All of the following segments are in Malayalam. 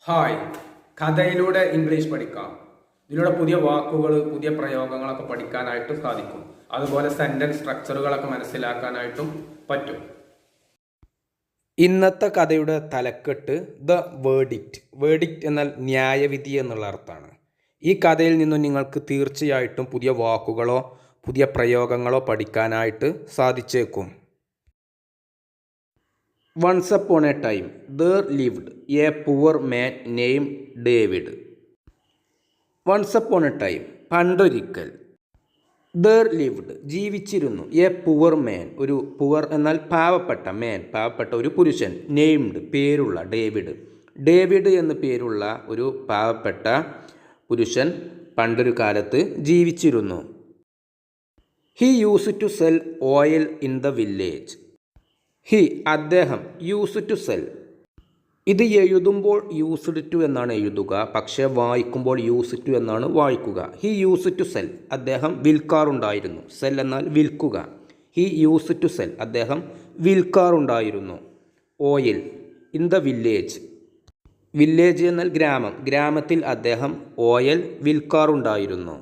ഹായ്, കഥയിലൂടെ ഇംഗ്ലീഷ് പഠിക്കാം. ഇതിലൂടെ പുതിയ വാക്കുകൾ, പുതിയ പ്രയോഗങ്ങളൊക്കെ പഠിക്കാനായിട്ട് സാധിക്കും. അതുപോലെ സെന്റൻസ് സ്ട്രക്ചറുകളൊക്കെ മനസ്സിലാക്കാനായിട്ടും പറ്റും. ഇന്നത്തെ കഥയുടെ തലക്കെട്ട് ദ വേർഡിക്റ്റ്. വേർഡിക്റ്റ് എന്നാൽ ന്യായവിധി എന്നുള്ള അർത്ഥമാണ്. ഈ കഥയിൽ നിന്നും നിങ്ങൾക്ക് തീർച്ചയായിട്ടും പുതിയ വാക്കുകളോ പുതിയ പ്രയോഗങ്ങളോ പഠിക്കാനായിട്ട് സാധിച്ചേക്കും. Once upon a time, there lived a poor man named David. Once upon a time, പണ്ടൊരിക്കൽ. there lived, ജീവിച്ചിരുന്നു. a poor man, ഒരു poor എന്നാൽ പാവപ്പെട്ട, പാവപ്പെട്ട ഒരു പുരുഷൻ. named, പേരുള്ള, ഡേവിഡ് എന്ന് പേരുള്ള ഒരു പാവപ്പെട്ട പുരുഷൻ പണ്ടൊരു കാലത്ത് ജീവിച്ചിരുന്നു. he used to sell oil in the village. അദ്ദേഹം യൂസ് ടു സെൽ. ഇത് എഴുതുമ്പോൾ യൂസ്ഡ് ടു എന്നാണ് എഴുതുക, പക്ഷേ വായിക്കുമ്പോൾ യൂസ് ടു എന്നാണ് വായിക്കുക. ഹി യൂസ് ടു സെൽ, അദ്ദേഹം വിൽക്കാറുണ്ടായിരുന്നു. സെൽ എന്നാൽ വിൽക്കുക. ഹി യൂസ് ടു സെൽ, അദ്ദേഹം വിൽക്കാറുണ്ടായിരുന്നു. Oil in the village. Village എന്നാൽ ഗ്രാമത്തിൽ അദ്ദേഹം ഓയിൽ വിൽക്കാറുണ്ടായിരുന്നു.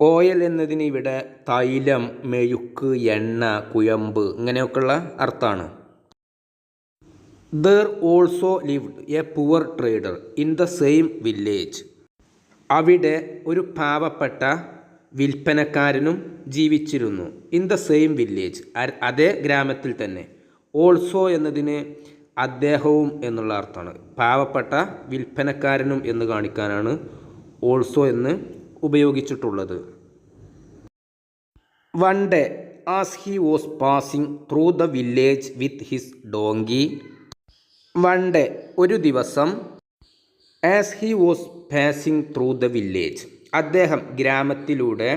ഓയിൽ എന്നതിന് ഇവിടെ തൈലം, മെഴുക്ക്, എണ്ണ, കുഴമ്പ് ഇങ്ങനെയൊക്കെയുള്ള അർത്ഥമാണ്. there also lived a poor trader in the same village. അവിടെ ഒരു പാവപ്പെട്ട വിൽപ്പനക്കാരനും ജീവിച്ചിരുന്നു. ഇൻ ദ സെയിം വില്ലേജ്, അതേ ഗ്രാമത്തിൽ തന്നെ. ഓൾസോ എന്നതിന് അദ്ദേഹവും എന്നുള്ള അർത്ഥമാണ്. പാവപ്പെട്ട വിൽപ്പനക്കാരനും എന്ന് കാണിക്കാനാണ് ഓൾസോ എന്ന് ഉപയോഗിച്ചിട്ടുള്ളത്. One day as he was passing through the village with his donkey. One day ഒരു ദിവസം. As he was passing through the village, അദ്ദേഹം ഗ്രാമത്തിലൂടെ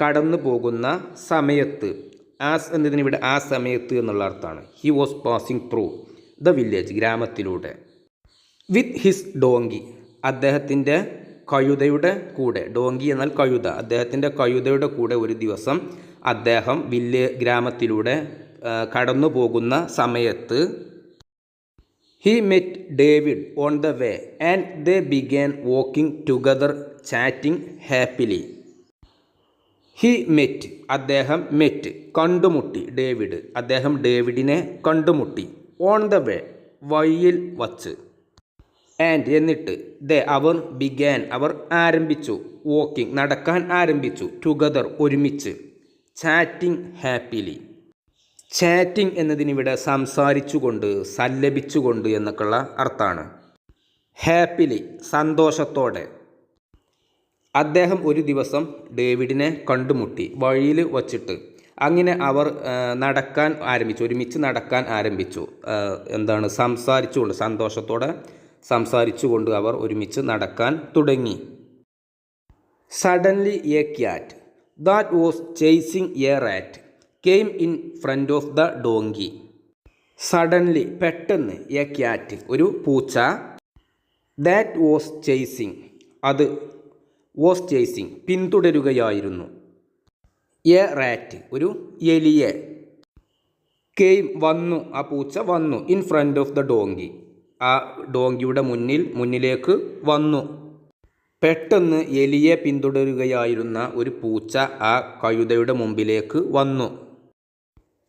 കടന്നു പോകുന്ന സമയത്ത്. ആസ് എന്നതിന് ഇവിടെ ആ സമയത്ത് എന്നുള്ള അർത്ഥമാണ്. He was passing through the village, ഗ്രാമത്തിലൂടെ. വിത്ത് ഹിസ് ഡോങ്കി, അദ്ദേഹത്തിൻ്റെ കഴുതയുടെ കൂടെ. ഡോങ്കി എന്നാൽ കഴുത. അദ്ദേഹത്തിൻ്റെ കഴുതയുടെ കൂടെ ഒരു ദിവസം അദ്ദേഹം ഗ്രാമത്തിലൂടെ കടന്നു പോകുന്ന സമയത്ത്. He met David on the way and they began walking together chatting happily. He met, അദ്ദേഹം മെറ്റ്, കണ്ടുമുട്ടി. അദ്ദേഹം ഡേവിഡിനെ കണ്ടുമുട്ടി. ഓൺ ദ വേ, വഴിയിൽ വച്ച്. ആൻഡ് എന്നിട്ട്. അവർ ബിഗാൻ, അവർ ആരംഭിച്ചു. വാക്കിംഗ്, നടക്കാൻ ആരംഭിച്ചു. ടുഗദർ, ഒരുമിച്ച്. Chatting happily. ചാറ്റിംഗ് എന്നതിനിവിടെ സംസാരിച്ചുകൊണ്ട്, സല്ലപിച്ചുകൊണ്ട് എന്നൊക്കെയുള്ള അർത്ഥമാണ്. ഹാപ്പിലി, സന്തോഷത്തോടെ. അദ്ദേഹം ഒരു ദിവസം ഡേവിഡിനെ കണ്ടുമുട്ടി വഴിയിൽ വച്ചിട്ട്. അങ്ങനെ അവർ നടക്കാൻ ആരംഭിച്ചു, ഒരുമിച്ച് നടക്കാൻ ആരംഭിച്ചു. സംസാരിച്ചുകൊണ്ട്, സന്തോഷത്തോടെ സംസാരിച്ചുകൊണ്ട് അവർ ഒരുമിച്ച് നടക്കാൻ തുടങ്ങി. Suddenly a cat that was chasing a rat came in front of the donkey. Suddenly, പെട്ടെന്ന്. എ ക്യാറ്റ്, ഒരു പൂച്ച. ദാറ്റ് വാസ് ചേസിംഗ്, അത്. വാസ് ചേസിംഗ്, പിന്തുടരുകയായിരുന്നു. എ റാറ്റ്, ഒരു എലിയെ. കെയിം, വന്നു, ആ പൂച്ച വന്നു. In front of the donkey, ആ ഡോങ്കിയുടെ മുന്നിലേക്ക് വന്നു. പെട്ടെന്ന് എലിയെ പിന്തുടരുകയായിരുന്ന ഒരു പൂച്ച ആ കഴുതയുടെ മുമ്പിലേക്ക് വന്നു.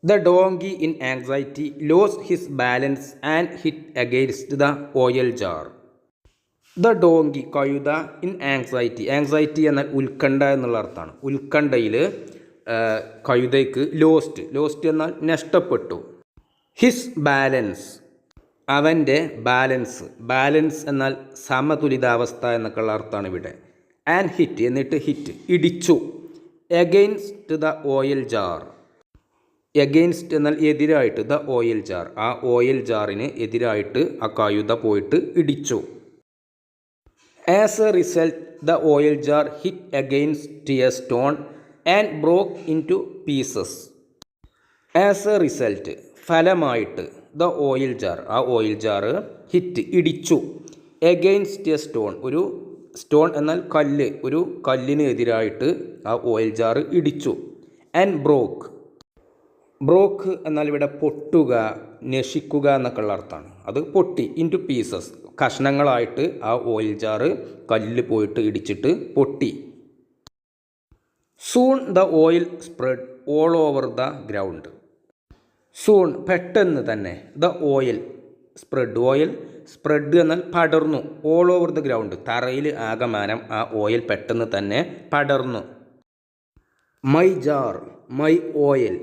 The donkey in anxiety lost his balance and hit against the oil jar. The donkey, കഴുത. ഇൻ ആങ്സൈറ്റി, ആങ്സൈറ്റി എന്നാൽ ഉത്കണ്ഠ എന്നുള്ള അർത്ഥമാണ്. ഉത്കണ്ഠയിൽ കഴുതയ്ക്ക് ലോസ്റ്റ് എന്നാൽ നഷ്ടപ്പെട്ടു. ഹിസ് ബാലൻസ്, അവൻ്റെ ബാലൻസ് എന്നാൽ സമതുലിതാവസ്ഥ എന്നൊക്കെയുള്ള അർത്ഥമാണ് ഇവിടെ. ആൻഡ് ഹിറ്റ്, എന്നിട്ട് ഹിറ്റ്, ഇടിച്ചു. Against the oil jar. Against എന്നാൽ എതിരായിട്ട്. ദ ഓയിൽ ജാർ, ആ ഓയിൽ ജാറിന് എതിരായിട്ട് ആ കഴുത പോയിട്ട് ഇടിച്ചു. As a result the oil jar hit against a stone and broke in two pieces. As a result, ഫലമായിട്ട്. ദ ഓയിൽ ജാർ, ആ ഓയിൽ ജാറ്. ഹിറ്റ്, ഇടിച്ചു. എഗെയിൻസ്റ്റ് എ സ്റ്റോൺ, ഒരു സ്റ്റോൺ എന്നാൽ കല്ല്, ഒരു കല്ലിന് എതിരായിട്ട് ആ ഓയിൽ ജാറ് ഇടിച്ചു. ആൻഡ് ബ്രോക്ക് എന്നാൽ ഇവിടെ പൊട്ടുക, നശിക്കുക എന്നൊക്കെയുള്ള അർത്ഥമാണ്. അത് പൊട്ടി. ഇൻ ടു പീസസ്, കഷ്ണങ്ങളായിട്ട് ആ ഓയിൽ ജാറ് കല്ലിൽ പോയിട്ട് ഇടിച്ചിട്ട് പൊട്ടി. Soon the oil spread all over the ground. Soon പെട്ടെന്ന് തന്നെ, the oil spread, oil spread എന്നാൽ പടർന്നു, ഓൾ ഓവർ ദ ഗ്രൗണ്ട് തറയിൽ ആകമാനം ആ ഓയിൽ പെട്ടെന്ന് തന്നെ പടർന്നു. My jar, my oil,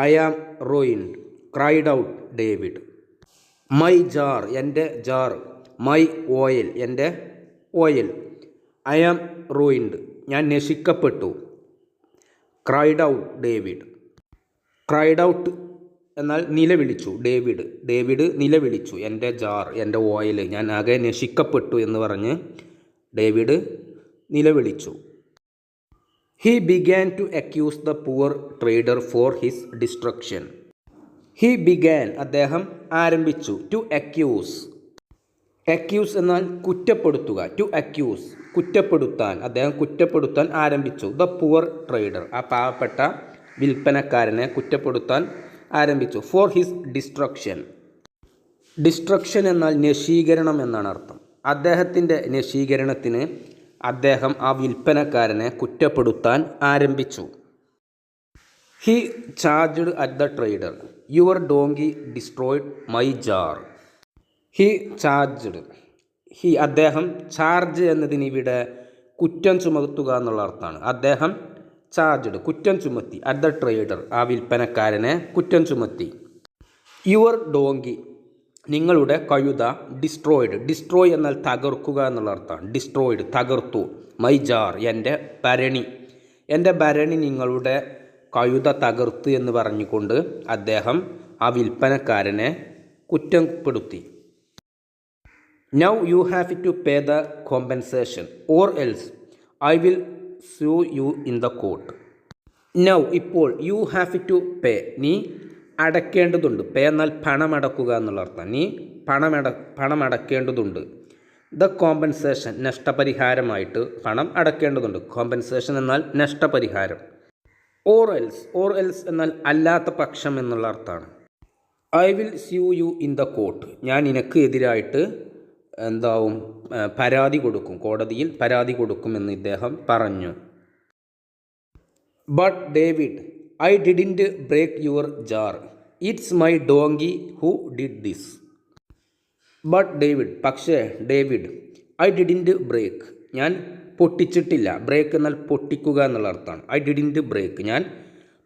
I am ruined, cried out David. My jar എൻ്റെ ജാർ, മൈ ഓയിൽ എൻ്റെ ഓയിൽ, ഐ ആം റോയിൻഡ് ഞാൻ നശിക്കപ്പെട്ടു, cried out David. Cried out എന്നാൽ നിലവിളിച്ചു, ഡേവിഡ് നിലവിളിച്ചു, എൻ്റെ ജാർ, എൻ്റെ ഓയിൽ ഞാൻ ആകെ നശിക്കപ്പെട്ടു എന്ന് പറഞ്ഞ് ഡേവിഡ് നിലവിളിച്ചു. He began to accuse the poor trader for his destruction. He began അദ്ദേഹം ആരംഭിച്ചു, ടു അക്യൂസ്, അക്യൂസ് എന്നാൽ കുറ്റപ്പെടുത്തുക, ടു അക്യൂസ് കുറ്റപ്പെടുത്താൻ, അദ്ദേഹം കുറ്റപ്പെടുത്താൻ ആരംഭിച്ചു. ദ പുവർ ട്രേഡർ ആ പാവപ്പെട്ട വിൽപ്പനക്കാരനെ കുറ്റപ്പെടുത്താൻ ആരംഭിച്ചു. ഫോർ ഹിസ് ഡിസ്ട്രക്ഷൻ, ഡിസ്ട്രക്ഷൻ എന്നാൽ നശീകരണം എന്നാണ് അർത്ഥം. അദ്ദേഹത്തിൻ്റെ നശീകരണത്തിന് അദ്ദേഹം ആ വിൽപ്പനക്കാരനെ കുറ്റപ്പെടുത്താൻ ആരംഭിച്ചു. He charged at the trader, your donkey destroyed my jar. He charged, he അദ്ദേഹം, ചാർജ് എന്നതിന് ഇവിടെ കുറ്റം ചുമത്തുക എന്നുള്ള അർത്ഥമാണ്. അദ്ദേഹം ചാർജ്ഡ് കുറ്റം ചുമത്തി, അറ്റ് ദ ട്രേഡർ ആ വിൽപ്പനക്കാരനെ കുറ്റം ചുമത്തി. യുവർ ഡോങ്കി നിങ്ങളുടെ കഴുത, ഡിസ്ട്രോയിഡ്, ഡിസ്ട്രോയ് എന്നാൽ തകർക്കുക എന്നുള്ള അർത്ഥമാണ്, ഡിസ്ട്രോയിഡ് തകർത്തു. മൈ ജാർ എൻ്റെ ഭരണി, എൻ്റെ ഭരണി നിങ്ങളുടെ കഴുത തകർത്ത് എന്ന് പറഞ്ഞുകൊണ്ട് അദ്ദേഹം ആ വിൽപ്പനക്കാരനെ കുറ്റപ്പെടുത്തി. Now you have to pay the compensation or else I will sue you in the court. Now ഇപ്പോൾ, യു ഹാവ് ടു പേ നീ അടയ്ക്കേണ്ടതുണ്ട്, പേ എന്നാൽ പണമടക്കുക എന്നുള്ള അർത്ഥം, നീ പണമടക്കേണ്ടതുണ്ട്. ദ കോമ്പൻസേഷൻ നഷ്ടപരിഹാരമായിട്ട് പണം അടയ്ക്കേണ്ടതുണ്ട്, കോമ്പൻസേഷൻ എന്നാൽ നഷ്ടപരിഹാരം. ഓർ എൽസ് എന്നാൽ അല്ലാത്ത പക്ഷം എന്നുള്ള അർത്ഥമാണ്. I will sue U in the court ഞാൻ നിനക്ക് എതിരായിട്ട് പരാതി കൊടുക്കും, കോടതിയിൽ പരാതി കൊടുക്കുമെന്ന് ഇദ്ദേഹം പറഞ്ഞു. But David, I didn't break your jar, it's my donkey who did this. But David പക്ഷേ ഡേവിഡ്, ഐ ഡിഡിൻറ്റ് ബ്രേക്ക് ഞാൻ പൊട്ടിച്ചിട്ടില്ല, ബ്രേക്ക് എന്നാൽ പൊട്ടിക്കുക എന്നുള്ള അർത്ഥമാണ്. ഐ ഡിഡിൻറ്റ് ബ്രേക്ക് ഞാൻ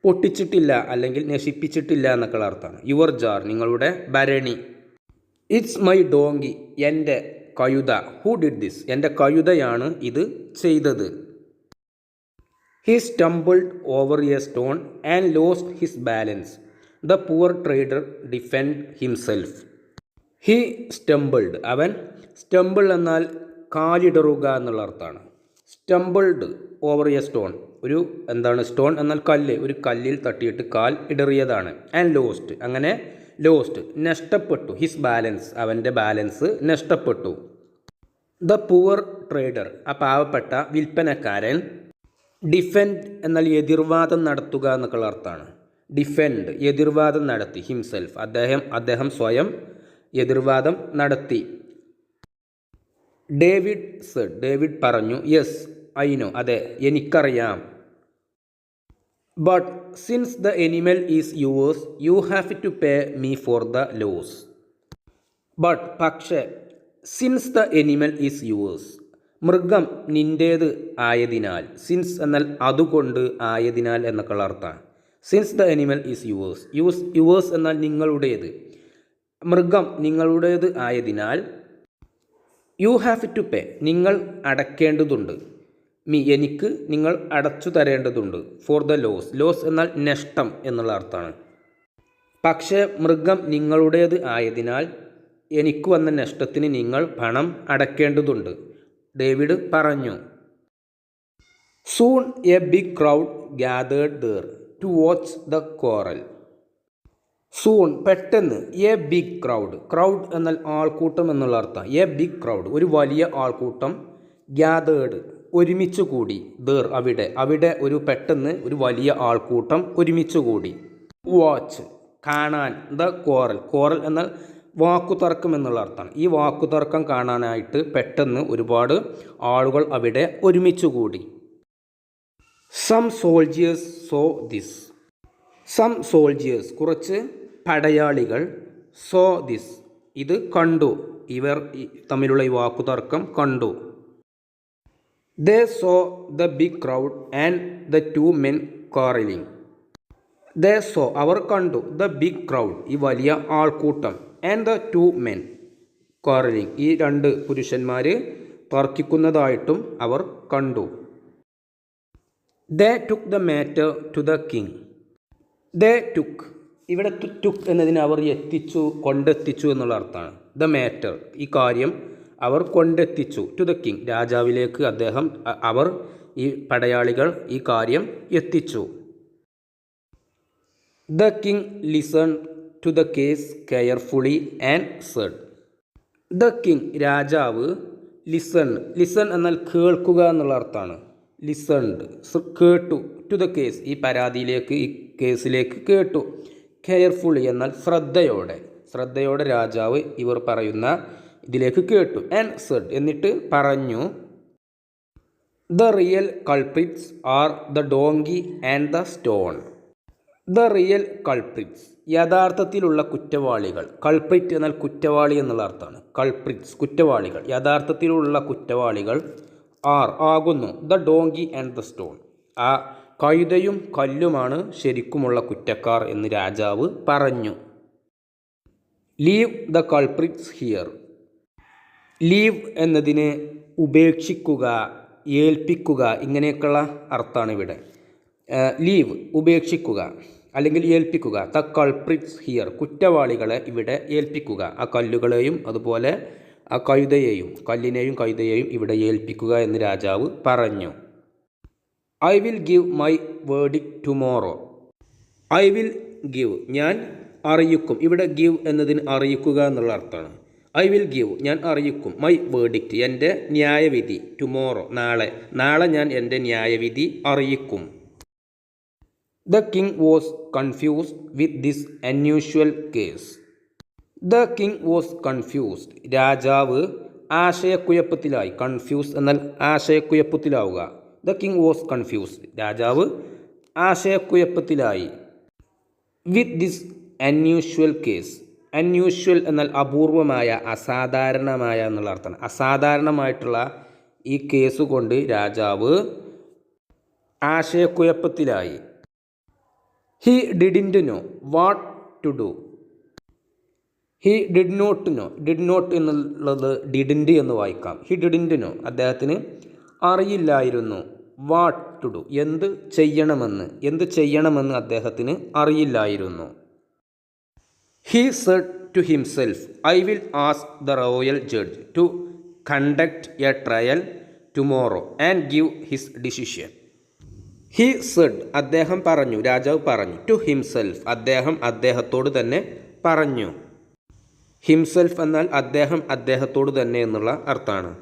പൊട്ടിച്ചിട്ടില്ല അല്ലെങ്കിൽ നശിപ്പിച്ചിട്ടില്ല എന്നൊക്കെയുള്ള അർത്ഥമാണ്. യുവർ ജാർ നിങ്ങളുടെ ഭരണി, ഇറ്റ്സ് മൈ ഡോങ്കി എൻ്റെ കഴുത, ഹു ഡിഡ് ദിസ് എൻ്റെ കഴുതയാണ് ഇത് ചെയ്തത്. He stumbled over a stone and lost his balance, the poor trader defend himself. He stumbled അവൻ, സ്റ്റംബിൾ എന്നാൽ കാലിടറുക എന്നുള്ള അർത്ഥമാണ്. Stumbled over a stone stone എന്നാൽ കല്ല്, ഒരു കല്ലിൽ തട്ടിയിട്ട് കാൽ ഇടറിയതാണ്. ആൻഡ് ലോസ്റ്റ് അങ്ങനെ ലോസ്റ്റ് നഷ്ടപ്പെട്ടു, ഹിസ് ബാലൻസ് അവൻ്റെ ബാലൻസ് നഷ്ടപ്പെട്ടു. ദ പുവർ ട്രേഡർ ആ പാവപ്പെട്ട വിൽപ്പനക്കാരൻ, ഡിഫെൻഡ് എന്നാൽ എതിർവാദം നടത്തുക എന്നൊക്കെയുള്ള അർത്ഥമാണ്. ഡിഫെൻഡ് എതിർവാദം നടത്തി, ഹിംസെൽഫ് അദ്ദേഹം സ്വയം എതിർവാദം നടത്തി. ഡേവിഡ് സെഡ് ഡേവിഡ് പറഞ്ഞു, യെസ് ഐ നോ അതെ എനിക്കറിയാം. But since the animal is yours you have to pay me for the loss. But പക്ഷേ, since the animal is yours മൃഗം നിൻ്റേത് ആയതിനാൽ, സിൻസ് എന്നാൽ അതുകൊണ്ട്, ആയതിനാൽ എന്നൊക്കെയുള്ള അർത്ഥമാണ്. Since the animal is yours എന്നാൽ നിങ്ങളുടേത്, മൃഗം നിങ്ങളുടേത് ആയതിനാൽ, യു ഹാവ് ടു പേ നിങ്ങൾ അടയ്ക്കേണ്ടതുണ്ട്, എനിക്ക് നിങ്ങൾ അടച്ചു തരേണ്ടതുണ്ട്. ഫോർ ദ ലോസ് എന്നാൽ നഷ്ടം എന്നുള്ള അർത്ഥമാണ്. പക്ഷേ മൃഗം നിങ്ങളുടേത് ആയതിനാൽ എനിക്ക് വന്ന നഷ്ടത്തിന് നിങ്ങൾ പണം അടയ്ക്കേണ്ടതുണ്ട്, ഡേവിഡ് പറഞ്ഞു. Soon a big crowd gathered there to watch the quarrel. Soon പെട്ടെന്ന്, എ ബിഗ് ക്രൗഡ് എന്നാൽ ആൾക്കൂട്ടം എന്നുള്ള അർത്ഥം. എ ബിഗ് ക്രൗഡ് ഒരു വലിയ ആൾക്കൂട്ടം, ഗ്യാതേർഡ് ഒരുമിച്ച് കൂടി, ദർ അവിടെ ഒരു പെട്ടെന്ന് ഒരു വലിയ ആൾക്കൂട്ടം ഒരുമിച്ച് കൂടി. വാച്ച് കാണാൻ, ദ കോറൽ എന്നാൽ വാക്കുതർക്കം എന്നുള്ള അർത്ഥമാണ്. ഈ വാക്കുതർക്കം കാണാനായിട്ട് പെട്ടെന്ന് ഒരുപാട് ആളുകൾ അവിടെ ഒരുമിച്ച് കൂടി. Some soldiers saw this. Some soldiers കുറച്ച് പടയാളികൾ, സോ ദിസ് ഇത് കണ്ടു, ഇവർ തമ്മിലുള്ള ഈ വാക്കുതർക്കം കണ്ടു. They saw the big crowd and the two men quarreling. They saw അവർ കണ്ടു, ദ ബിഗ് ക്രൗഡ് ഈ വലിയ ആൾക്കൂട്ടം, and the two men quarreling ഈ രണ്ട് പുരുഷന്മാർ തർക്കിക്കുന്നതായിട്ടും അവർ കണ്ടു. They took the matter to the king. They took ഇവിടെ ടുക്ക് എന്നതിന് അവർ എത്തിച്ചു, കൊണ്ടെത്തിച്ചു എന്നുള്ള അർത്ഥമാണ്. ദ മാറ്റർ ഈ കാര്യം അവർ കൊണ്ടെത്തിച്ചു, ടു ദ കിങ് രാജാവിലേക്ക് അവർ ഈ പടയാളികൾ ഈ കാര്യം എത്തിച്ചു. The king listen to the case carefully and said. The king രാജാവ്, ലിസൺ എന്നാൽ കേൾക്കുക എന്നുള്ള അർത്ഥമാണ്. ലിസൺഡ് കേട്ടു, ടു ദ കേസ് ഈ പരാതിയിലേക്ക് ഈ കേസിലേക്ക് കേട്ടു. കെയർഫുള്ളി എന്നാൽ ശ്രദ്ധയോടെ രാജാവ് ഇവർ പറയുന്ന ഇതിലേക്ക് കേട്ടു. ആൻഡ് സെഡ് എന്നിട്ട് പറഞ്ഞു. The real culprits are the donkey and the stone. The real culprits യഥാർത്ഥത്തിലുള്ള കുറ്റവാളികൾ. കൾപ്രിറ്റ് എന്നാൽ കുറ്റവാളി എന്നുള്ള അർത്ഥമാണ്. കൾപ്രിറ്റ്സ് കുറ്റവാളികൾ, യഥാർത്ഥത്തിലുള്ള കുറ്റവാളികൾ ആകുന്നു the donkey and the stone ആ കഴുതയും കല്ലുമാണ് ശരിക്കുമുള്ള കുറ്റക്കാർ എന്ന് രാജാവ് പറഞ്ഞു. Leave the culprits here. Leave എന്നതിന് ഉപേക്ഷിക്കുക, ഏൽപ്പിക്കുക ഇങ്ങനെയൊക്കെയുള്ള അർത്ഥമാണ് ഇവിടെ. ലീവ് ഉപേക്ഷിക്കുക അല്ലെങ്കിൽ ഏൽപ്പിക്കുക. ദ കൾപ്രിറ്റ്സ് ഹിയർ കുറ്റവാളികളെ ഇവിടെ ഏൽപ്പിക്കുക. ആ കല്ലുകളെയും അതുപോലെ ആ കല്ലിനെയും കഴുതയെയും ഇവിടെ ഏൽപ്പിക്കുക എന്ന് രാജാവ് പറഞ്ഞു. I will give my verdict tomorrow. I will give ഞാൻ അറിയിക്കും. ഇവിടെ ഗിവ് എന്നതിന് അറിയിക്കുക എന്നുള്ള അർത്ഥമാണ്. ഐ വിൽ ഗിവ് ഞാൻ അറിയിക്കും, മൈ വേർഡിക്റ്റ് എൻ്റെ ന്യായവിധി, ടുമോറോ നാളെ ഞാൻ എൻ്റെ ന്യായവിധി അറിയിക്കും. The king was confused with this unusual case. The king was confused രാജാവ് ആശയക്കുഴപ്പത്തിലായി. കൺഫ്യൂസ് എന്നാൽ ആശയക്കുഴപ്പത്തിലാവുക. ദ കിങ് വാസ് കൺഫ്യൂസ്ഡ് രാജാവ് ആശയക്കുഴപ്പത്തിലായി. With this unusual case. Unusual എന്നാൽ അപൂർവമായ, അസാധാരണമായ എന്നുള്ള അർത്ഥമാണ്. അസാധാരണമായിട്ടുള്ള ഈ കേസ് കൊണ്ട് രാജാവ് ആശയക്കുഴപ്പത്തിലായി. He didn't know what to do. He did not know. Did not എന്നുള്ളത് ഡിഡിൻറ്റ് എന്ന് വായിക്കാം. ഹി ഡിഡിൻറ്റ് നോ അദ്ദേഹത്തിന് അറിയില്ലായിരുന്നു. വാട്ട് ടു ഡു എന്ത് ചെയ്യണമെന്ന് അദ്ദേഹത്തിന് അറിയില്ലായിരുന്നു. He said to himself I will ask the royal judge to conduct a trial tomorrow and give his decision. He said അദ്ദേഹം പറഞ്ഞു, രാജാവ് പറഞ്ഞു. ടു ഹിംസെൽഫ് അദ്ദേഹത്തോട് തന്നെ പറഞ്ഞു. ഹിംസെൽഫ് എന്നാൽ അദ്ദേഹത്തോട് തന്നെ എന്നുള്ള അർത്ഥമാണ്.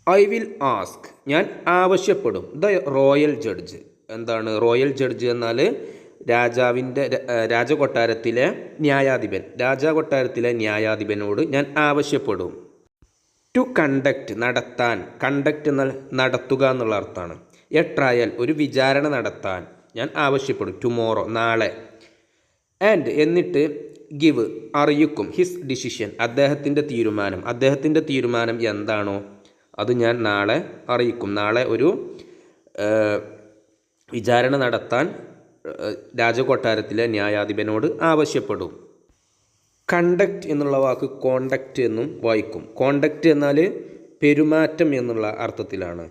ഐ വിൽ ആസ്ക് ഞാൻ ആവശ്യപ്പെടും. ദ റോയൽ ജഡ്ജ് എന്താണ് റോയൽ ജഡ്ജ് എന്നാൽ രാജകൊട്ടാരത്തിലെ ന്യായാധിപൻ. രാജകൊട്ടാരത്തിലെ ന്യായാധിപനോട് ഞാൻ ആവശ്യപ്പെടും. ടു കണ്ടക്ട് നടത്താൻ. കണ്ടക്ട് എന്നാൽ നടത്തുക എന്നുള്ള അർത്ഥമാണ്. എ ട്രയൽ ഒരു വിചാരണ നടത്താൻ ഞാൻ ആവശ്യപ്പെടും. ടുമോറോ നാളെ. ആൻഡ് എന്നിട്ട് ഗിവ് അറിയിക്കും. ഹിസ് ഡിസിഷൻ അദ്ദേഹത്തിൻ്റെ തീരുമാനം എന്താണോ അത് ഞാൻ നാളെ അറിയിക്കും. നാളെ ഒരു വിചാരണ നടത്താൻ രാജകൊട്ടാരത്തിലെ ന്യായാധിപനോട് ആവശ്യപ്പെടും. കണ്ടക്ട് എന്നുള്ള വാക്ക് കോണ്ടക്റ്റ് എന്നും വായിക്കും. കോണ്ടക്റ്റ് എന്നാൽ പെരുമാറ്റം എന്നുള്ള അർത്ഥത്തിലാണ്.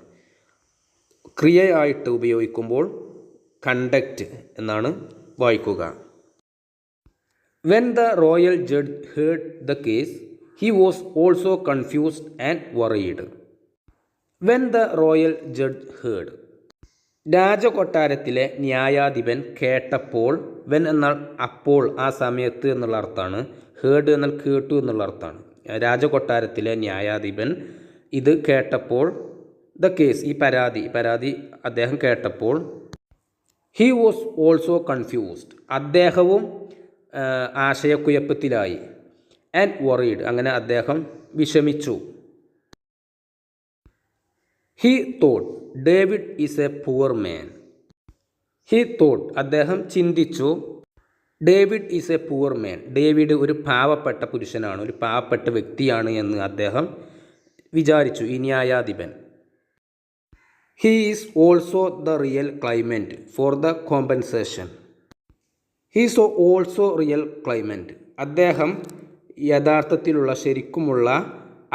ക്രിയയായിട്ട് ഉപയോഗിക്കുമ്പോൾ കണ്ടക്റ്റ് എന്നാണ് വായിക്കുക. When the royal judge heard the case he was also confused and worried. When the royal judge heard രാജകൊട്ടാരത്തിലെ ന്യായാധിപൻ കേട്ടപ്പോൾ. വെൻ എന്നാൽ അപ്പോൾ, ആ സമയത്ത് എന്നുള്ള അർത്ഥമാണ്. ഹേർഡ് എന്നാൽ കേട്ടു എന്നുള്ള അർത്ഥമാണ്. രാജകൊട്ടാരത്തിലെ ന്യായാധിപൻ ഇത് കേട്ടപ്പോൾ. ദ കേസ് ഈ പരാതി അദ്ദേഹം കേട്ടപ്പോൾ. ഹി വാസ് ഓൾസോ കൺഫ്യൂസ്ഡ് അദ്ദേഹവും ആശയക്കുഴപ്പത്തിലായി. ആൻഡ് വറീഡ്, അങ്ങനെ അദ്ദേഹം വിഷമിച്ചു. He thought David is A poor man. He thought അദ്ദേഹം ചിന്തിച്ചു. David is A poor man, David ഒരു പാവപ്പെട്ട പുരുഷനാണ്, ഒരു പാവപ്പെട്ട വ്യക്തിയാണ് എന്ന് അദ്ദേഹം വിചാരിച്ചു, ഈ ന്യായാധിപൻ. He is also the real claimant for the compensation. He is also real claimant, അദ്ദേഹം യഥാർത്ഥത്തിലുള്ള ശരിക്കുമുള്ള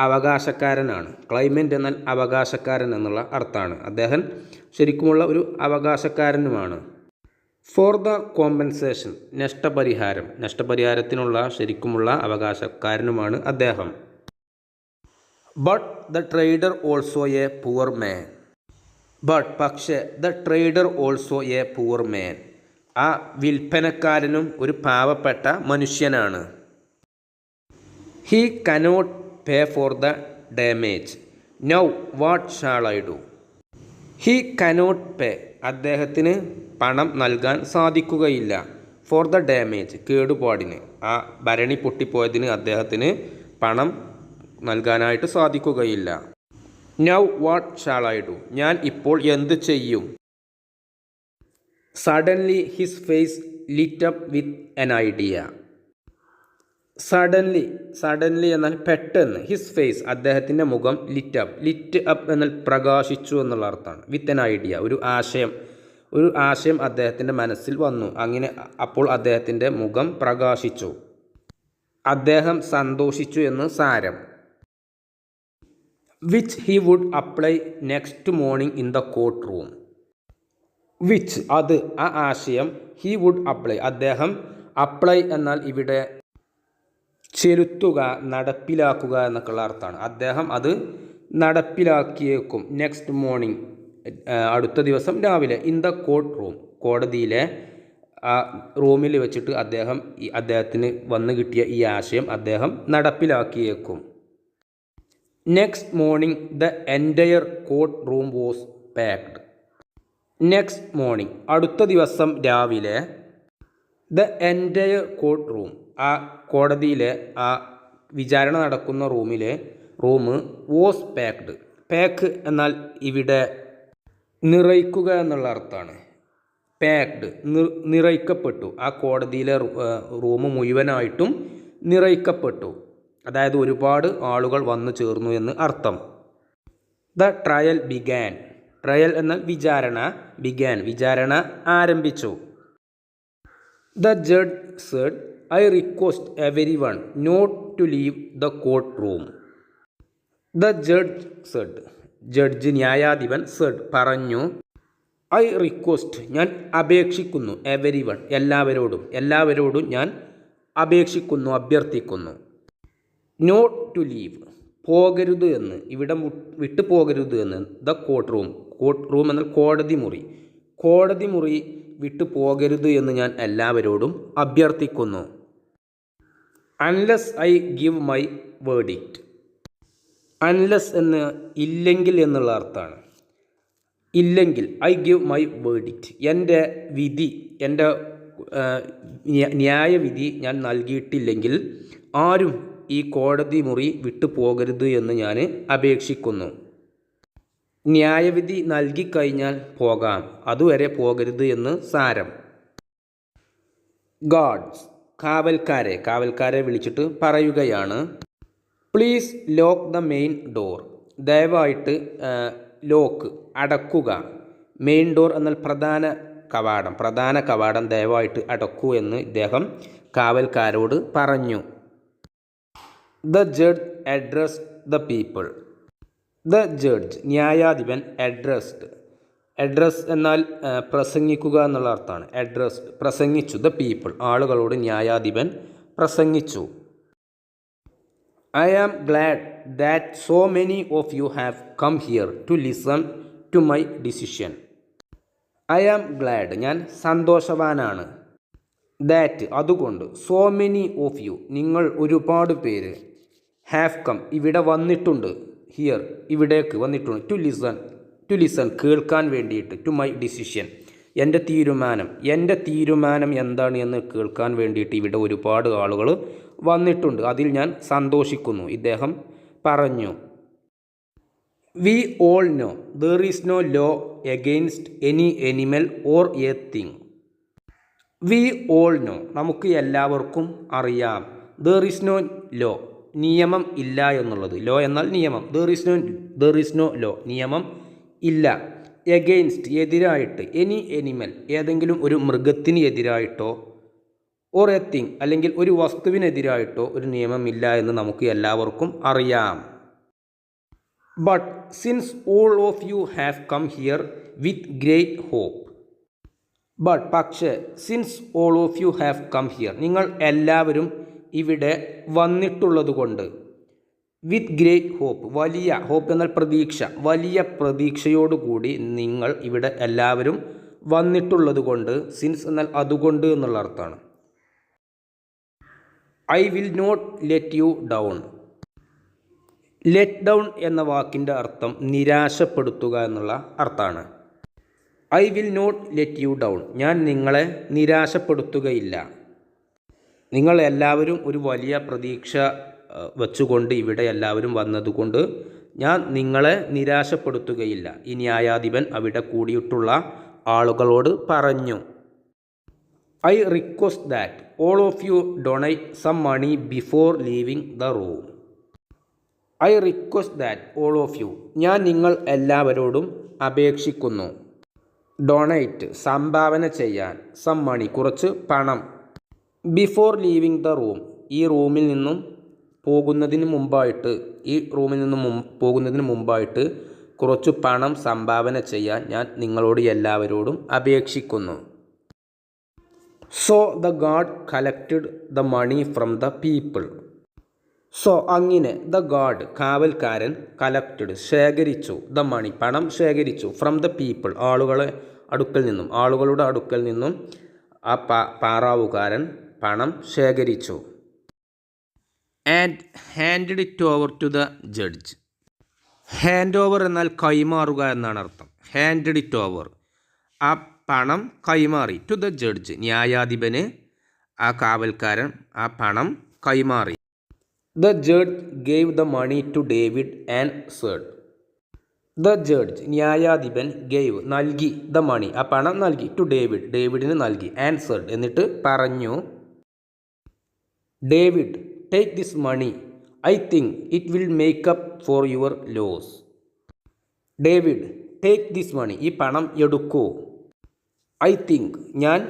അവകാശക്കാരനാണ്. ക്ലൈമൻറ്റ് എന്നാൽ അവകാശക്കാരൻ എന്നുള്ള അർത്ഥമാണ്. അദ്ദേഹം ശരിക്കുമുള്ള ഒരു അവകാശക്കാരനുമാണ്. ഫോർ ദ കോമ്പൻസേഷൻ, നഷ്ടപരിഹാരത്തിനുള്ള ശരിക്കുമുള്ള അവകാശക്കാരനുമാണ് അദ്ദേഹം. But the trader also a poor man. പക്ഷേ the trader also a poor man, ആ വിൽപ്പനക്കാരനും ഒരു പാവപ്പെട്ട മനുഷ്യനാണ്. He cannot pay for the damage. Now what shall I do. He cannot pay, അദ്ദേഹത്തിന് പണം നൽകാൻ സാധിക്കുകയില്ല. ഫോർ ദ ഡാമേജ്, കേടുപാടിന്, ആ ഭരണി പൊട്ടിപ്പോയതിന് അദ്ദേഹത്തിന് പണം നൽകാനായിട്ട് സാധിക്കുകയില്ല. Now what shall I do, ഞാൻ ഇപ്പോൾ എന്ത് ചെയ്യും. Suddenly his face lit up with an idea. Suddenly എന്നാൽ പെട്ടെന്ന്, ഹിസ് ഫേസ് അദ്ദേഹത്തിൻ്റെ മുഖം ലിറ്റ് അപ്പ് എന്നാൽ പ്രകാശിച്ചു എന്നുള്ള അർത്ഥമാണ്. വിത്ത് എൻ ഐഡിയ, ഒരു ആശയം അദ്ദേഹത്തിൻ്റെ മനസ്സിൽ വന്നു. അങ്ങനെ അപ്പോൾ അദ്ദേഹത്തിൻ്റെ മുഖം പ്രകാശിച്ചു, അദ്ദേഹം സന്തോഷിച്ചു എന്ന് സാരം. Which he would apply next morning in the court room. Which, അത്, ആ ആശയം, ഹി വുഡ് അപ്ലൈ, അദ്ദേഹം, അപ്ലൈ എന്നാൽ ഇവിടെ ചെലുത്തുക, നടപ്പിലാക്കുക എന്നൊക്കെയുള്ള അർത്ഥമാണ്. അദ്ദേഹം അത് നടപ്പിലാക്കിയേക്കും. നെക്സ്റ്റ് മോർണിംഗ്, അടുത്ത ദിവസം രാവിലെ. ഇൻ ദ കോർട്ട് റൂം, കോടതിയിലെ ആ റൂമിൽ വെച്ചിട്ട് അദ്ദേഹത്തിന് വന്നു കിട്ടിയ ഈ ആശയം അദ്ദേഹം നടപ്പിലാക്കിയേക്കും. Next morning the entire court room was packed. Next morning, അടുത്ത ദിവസം രാവിലെ. ദ എൻറ്റയർ കോർട്ട് റൂം, ആ കോടതിയിലെ ആ വിചാരണ നടക്കുന്ന റൂം വാസ് പാക്ഡ്. പാക്ക് എന്നാൽ ഇവിടെ നിറയ്ക്കുക എന്നുള്ള അർത്ഥമാണ്. പാക്ഡ്, നിറയ്ക്കപ്പെട്ടു. ആ കോടതിയിലെ റൂം മുഴുവനായിട്ടും നിറയ്ക്കപ്പെട്ടു, അതായത് ഒരുപാട് ആളുകൾ വന്നു ചേർന്നു എന്ന് അർത്ഥം. The trial began. ട്രയൽ എന്നാൽ വിചാരണ. വിചാരണ ആരംഭിച്ചു. The judge said, I request everyone not to leave the court room. The judge said, judge ന്യായാധിപൻ, സെഡ് പറഞ്ഞു, ഐ റിക്വസ്റ്റ് ഞാൻ അപേക്ഷിക്കുന്നു, എവരിവൺ എല്ലാവരോടും ഞാൻ അപേക്ഷിക്കുന്നു, അഭ്യർത്ഥിക്കുന്നു. നോട്ട് ടു ലീവ് പോകരുത് എന്ന്, ഇവിടെ വിട്ടു പോകരുത് എന്ന്. ദ കോർട്ട് റൂം എന്നാൽ കോടതി മുറി വിട്ടു പോകരുത് എന്ന് ഞാൻ എല്ലാവരോടും അഭ്യർത്ഥിക്കുന്നു. Unless I give my verdict. Unless എന്ന് ഇല്ലെങ്കിൽ എന്നുള്ള അർത്ഥമാണ്. ഇല്ലെങ്കിൽ, ഐ ഗിവ് മൈ വേർഡിക്റ്റ്, എൻ്റെ വിധി, എൻ്റെ ന്യായവിധി ഞാൻ നൽകിയിട്ടില്ലെങ്കിൽ ആരും ഈ കോടതി മുറി വിട്ടു പോകരുത് എന്ന് ഞാൻ അപേക്ഷിക്കുന്നു. ന്യായവിധി നൽകിക്കഴിഞ്ഞാൽ പോകാം, അതുവരെ പോകരുത് എന്ന് സാരം. ഗാർഡ്സ്, കാവൽക്കാരെ വിളിച്ചിട്ട് പറയുകയാണ്, please lock the main door. ദയവായിട്ട് ലോക്ക്, അടക്കുക. മെയിൻ ഡോർ എന്നാൽ പ്രധാന കവാടം ദയവായിട്ട് അടക്കൂ എന്ന് ഇദ്ദേഹം കാവൽക്കാരോട് പറഞ്ഞു. The judge addressed the people. The judge ന്യായാധിപൻ, അഡ്രസ് എന്നാൽ പ്രസംഗിക്കുക എന്നുള്ള അർത്ഥമാണ്. അഡ്രസ്ഡ് പ്രസംഗിച്ചു. ദ പീപ്പിൾ ആളുകളോട് ന്യായാധിപൻ പ്രസംഗിച്ചു. I am glad that so many of you have come here to listen to my decision. I am glad ഞാൻ സന്തോഷവാനാണ്. ദാറ്റ് അതുകൊണ്ട്, സോ മെനി ഓഫ് യു നിങ്ങൾ ഒരുപാട് പേര്, ഹാവ് കം ഇവിടെ വന്നിട്ടുണ്ട്, ഹിയർ ഇവിടേക്ക് വന്നിട്ടുണ്ട്, ടു ലിസൺ കേൾക്കാൻ വേണ്ടിയിട്ട്, ടു മൈ ഡിസിഷൻ എൻ്റെ തീരുമാനം എന്താണ് എന്ന് കേൾക്കാൻ വേണ്ടിയിട്ട് ഇവിടെ ഒരുപാട് ആളുകൾ വന്നിട്ടുണ്ട്, അതിൽ ഞാൻ സന്തോഷിക്കുന്നു, ഇദ്ദേഹം പറഞ്ഞു. We all know there is no law against any animal or a thing. We all know നമുക്ക് എല്ലാവർക്കും അറിയാം. ദർ ഈസ് നോ ലോ നിയമം ഇല്ല എന്നുള്ളത്. ലോ എന്നാൽ നിയമം. ദർ ഈസ് നോ ലോ നിയമം ഇല്ല. എഗെയിൻസ്റ്റ് എതിരായിട്ട്. എനി എനിമൽ ഏതെങ്കിലും ഒരു മൃഗത്തിന് എതിരായിട്ടോ ഓർ എ തിങ് അല്ലെങ്കിൽ ഒരു വസ്തുവിനെതിരായിട്ടോ ഒരു നിയമമില്ല എന്ന് നമുക്ക് എല്ലാവർക്കും അറിയാം. But since all of you have come here with great hope. But പക്ഷേ since all of you have come here നിങ്ങൾ എല്ലാവരും ഇവിടെ വന്നിട്ടുള്ളത് കൊണ്ട്, വിത്ത് ഗ്രേറ്റ് ഹോപ്പ് വലിയ, ഹോപ്പ് എന്നാൽ പ്രതീക്ഷ, വലിയ പ്രതീക്ഷയോടുകൂടി നിങ്ങൾ ഇവിടെ എല്ലാവരും വന്നിട്ടുള്ളത് കൊണ്ട്, സിൻസ് എന്നാൽ അതുകൊണ്ട് എന്നുള്ള അർത്ഥമാണ്. I will not let you down. Let down എന്ന വാക്കിൻ്റെ അർത്ഥം നിരാശപ്പെടുത്തുക എന്നുള്ള അർത്ഥമാണ്. I will not let you down ഞാൻ നിങ്ങളെ നിരാശപ്പെടുത്തുകയില്ല. നിങ്ങൾ എല്ലാവരും ഒരു വലിയ പ്രതീക്ഷ വച്ചുകൊണ്ട് ഇവിടെ എല്ലാവരും വന്നതുകൊണ്ട് ഞാൻ നിങ്ങളെ നിരാശപ്പെടുത്തുകയില്ല. ഈ ന്യായാധിപൻ അവിടെ കൂടിയിട്ടുള്ള ആളുകളോട് പറഞ്ഞു. I request that all of you donate some money before leaving the room. I request that all of you ഞാൻ നിങ്ങൾ എല്ലാവരോടും അപേക്ഷിക്കുന്നു. ഡൊണേറ്റ് സംഭാവന ചെയ്യാൻ, സം മണി കുറച്ച് പണം, ബിഫോർ ലീവിങ് ദ റൂം ഈ റൂമിൽ നിന്നും പോകുന്നതിന് മുമ്പായിട്ട് കുറച്ച് പണം സംഭാവന ചെയ്യാൻ ഞാൻ നിങ്ങളോട് എല്ലാവരോടും അപേക്ഷിക്കുന്നു. So the guard collected the money from the people. So അങ്ങനെ ദ ഗാർഡ് കാവൽക്കാരൻ കളക്റ്റഡ് ശേഖരിച്ചു, ദ മണി പണം ശേഖരിച്ചു, ഫ്രം ദ പീപ്പിൾ ആളുകളുടെ അടുക്കൽ നിന്നും ആ പാറാവുകാരൻ പണം ശേഖരിച്ചു. And handed it over to the judge. Hand over എന്നാൽ കൈമാറുക എന്നാണ് അർത്ഥം. ഹാൻഡഡ് ഇറ്റ് ഓവർ ആ പണം കൈമാറി, ടു ദ ജഡ്ജ് ന്യായാധിപന് ആ കാവൽക്കാരൻ ആ പണം കൈമാറി. The judge gave the money to David and said. The judge ന്യായാധിപൻ ഗേവ് നൽകി, ദ മണി ആ പണം നൽകി, ടു ഡേവിഡിന് നൽകി, ആൻഡ് സെഡ് എന്നിട്ട് പറഞ്ഞു. David take this money I think it will make up for your loss. David take this money ഈ പണം എടുക്കൂ. ഐ തിങ്ക് ഞാൻ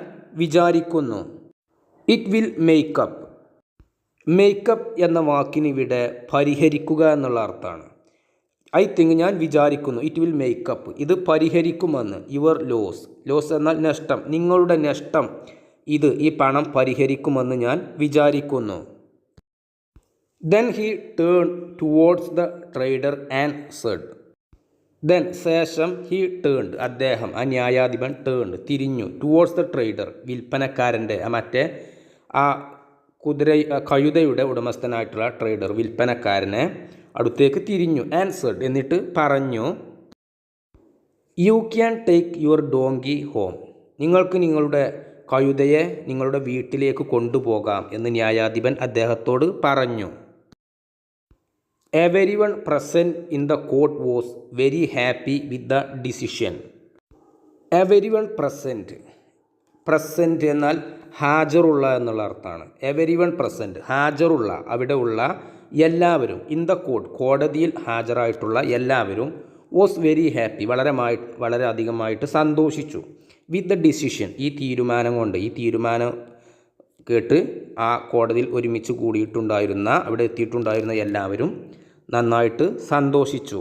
വിചാരിക്കുന്നു, ഇറ്റ് വിൽ മേക്കപ്പ് മേക്കപ്പ് എന്ന വാക്കിനിവിടെ പരിഹരിക്കുക എന്നുള്ള അർത്ഥമാണ്. ഐ തിങ്ക് ഞാൻ വിചാരിക്കുന്നു, ഇറ്റ് വിൽ മേക്കപ്പ് ഇത് പരിഹരിക്കുമെന്ന്, യുവർ ലോസ് എന്നാൽ നഷ്ടം, നിങ്ങളുടെ നഷ്ടം ഇത് ഈ പണം പരിഹരിക്കുമെന്ന് ഞാൻ വിചാരിക്കുന്നു. Then he turn towards the trader and said. Then ശേഷം ഹി ടേൺഡ് അദ്ദേഹം ആ ന്യായാധിപൻ ടേൺഡ് തിരിഞ്ഞു, ടുവേർഡ്സ് ദ ട്രേഡർ വിൽപ്പനക്കാരൻ്റെ ആ കഴുതയുടെ ഉടമസ്ഥനായിട്ടുള്ള ട്രേഡർ വിൽപ്പനക്കാരനെ അടുത്തേക്ക് തിരിഞ്ഞു. ആൻസേർഡ് എന്നിട്ട് പറഞ്ഞു. You can take your donkey home. നിങ്ങൾക്ക് നിങ്ങളുടെ കഴുതയെ നിങ്ങളുടെ വീട്ടിലേക്ക് കൊണ്ടുപോകാം എന്ന് ന്യായാധിപൻ അദ്ദേഹത്തോട് പറഞ്ഞു. Everyone present in the court was very happy with the decision. Everyone present എന്നാൽ ഹാജറുള്ള എന്നുള്ള അർത്ഥമാണ്. എവരിവൺ പ്രസൻറ്റ് ഹാജറുള്ള, അവിടെ ഉള്ള എല്ലാവരും, ഇൻ ദ കോർട്ട് കോടതിയിൽ ഹാജരായിട്ടുള്ള എല്ലാവരും, വാസ് വെരി ഹാപ്പി വളരെ അധികമായിട്ട് സന്തോഷിച്ചു, വിത്ത് ദ ഡിസിഷൻ ഈ തീരുമാനം കൊണ്ട്. ഈ തീരുമാനം കേട്ട് ആ കോടതിയിൽ ഒരുമിച്ച് കൂടിയിട്ടുണ്ടായിരുന്ന അവിടെ എത്തിയിട്ടുണ്ടായിരുന്ന എല്ലാവരും നന്നായിട്ട് സന്തോഷിച്ചു.